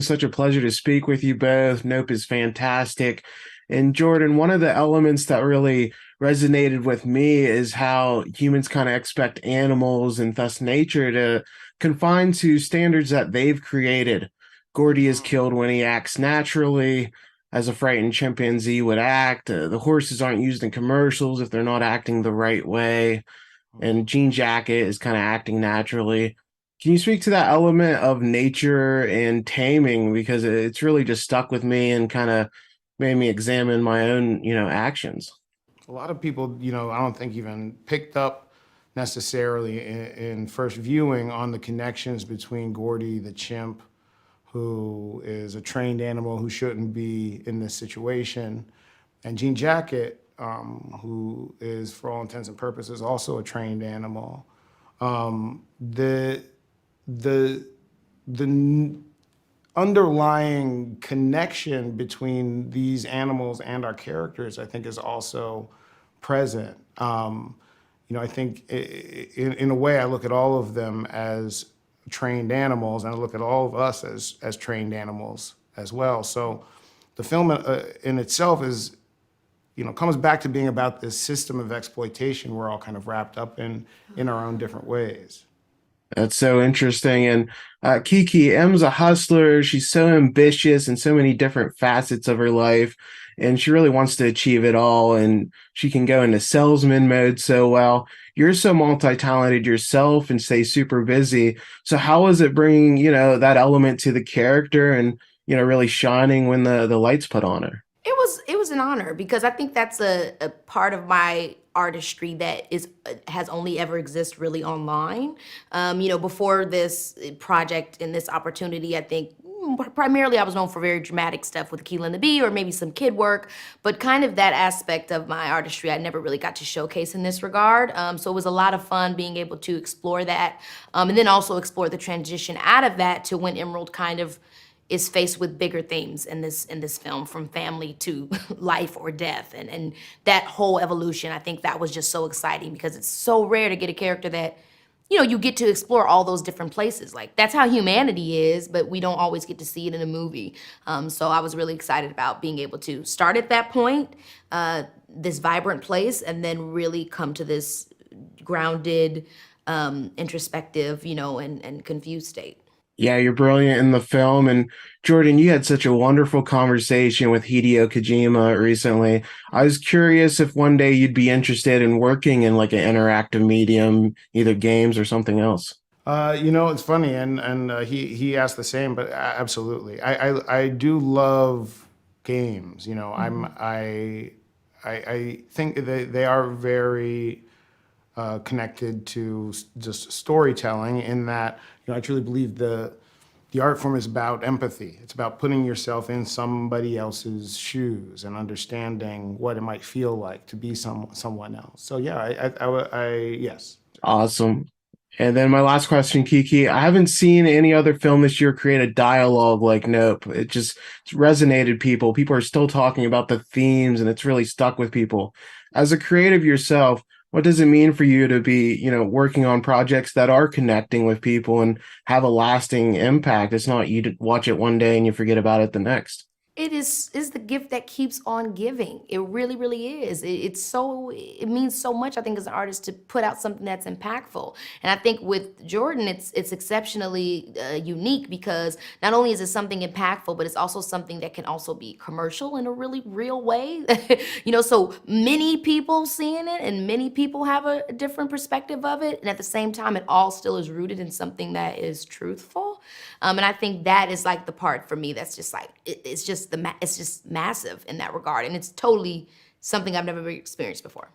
Such a pleasure to speak with you both. Nope is fantastic. And Jordan, one of the elements that really resonated with me is how humans kind of expect animals and thus nature to confine to standards that they've created. Gordy is killed when he acts naturally, as a frightened chimpanzee would act. The horses aren't used in commercials if they're not acting the right way. And Jean Jacket is kind of acting naturally. Can you speak to that element of nature and taming? Because it's really just stuck with me and kind of made me examine my own, actions. A lot of people, I don't think even picked up necessarily in first viewing on the connections between Gordy the chimp, who is a trained animal who shouldn't be in this situation, and Jean Jacket, who is, for all intents and purposes, also a trained animal. The the the underlying connection between these animals and our characters, I think, is also present. I think in a way, I look at all of them as trained animals, and I look at all of us as trained animals as well. So the film in itself is, comes back to being about this system of exploitation we're all kind of wrapped up in our own different ways. That's so interesting. And Keke, M's a hustler. She's so ambitious in so many different facets of her life. And she really wants to achieve it all. And she can go into salesman mode so well. You're so multi-talented yourself and stay super busy. So how is it bringing, that element to the character and, really shining when the lights put on her? It was an honor because I think that's a part of my artistry that is has only ever existed really online. Before this project and this opportunity, I think primarily I was known for very dramatic stuff with Keela and the Bee or maybe some kid work, but kind of that aspect of my artistry I never really got to showcase in this regard. So it was a lot of fun being able to explore that, and then also explore the transition out of that to when Emerald kind of is faced with bigger themes in this film, from family to life or death, and that whole evolution. I think that was just so exciting because it's so rare to get a character that you get to explore all those different places. Like, that's how humanity is, but we don't always get to see it in a movie. So I was really excited about being able to start at that point, this vibrant place, and then really come to this grounded, introspective, and confused state. Yeah, you're brilliant in the film. And Jordan, you had such a wonderful conversation with Hideo Kojima recently. I was curious if one day you'd be interested in working in like an interactive medium, either games or something else. It's funny, and he asked the same, but absolutely, I do love games. I think they are very connected to just storytelling, in that I truly believe the art form is about empathy. It's about putting yourself in somebody else's shoes and understanding what it might feel like to be someone else. So yeah, yes. Awesome. And then my last question, Kiki. I haven't seen any other film this year create a dialogue like Nope. It's resonated people. People are still talking about the themes and it's really stuck with people. As a creative yourself, what does it mean for you to be, working on projects that are connecting with people and have a lasting impact? It's not watch it one day and you forget about it the next. It is the gift that keeps on giving. It really, really is. It means so much, I think, as an artist, to put out something that's impactful. And I think with Jordan, it's exceptionally unique because not only is it something impactful, but it's also something that can also be commercial in a really real way. So many people seeing it and many people have a different perspective of it. And at the same time, it all still is rooted in something that is truthful. And I think that is like the part for me that's just like, it's just massive in that regard. And it's totally something I've never experienced before.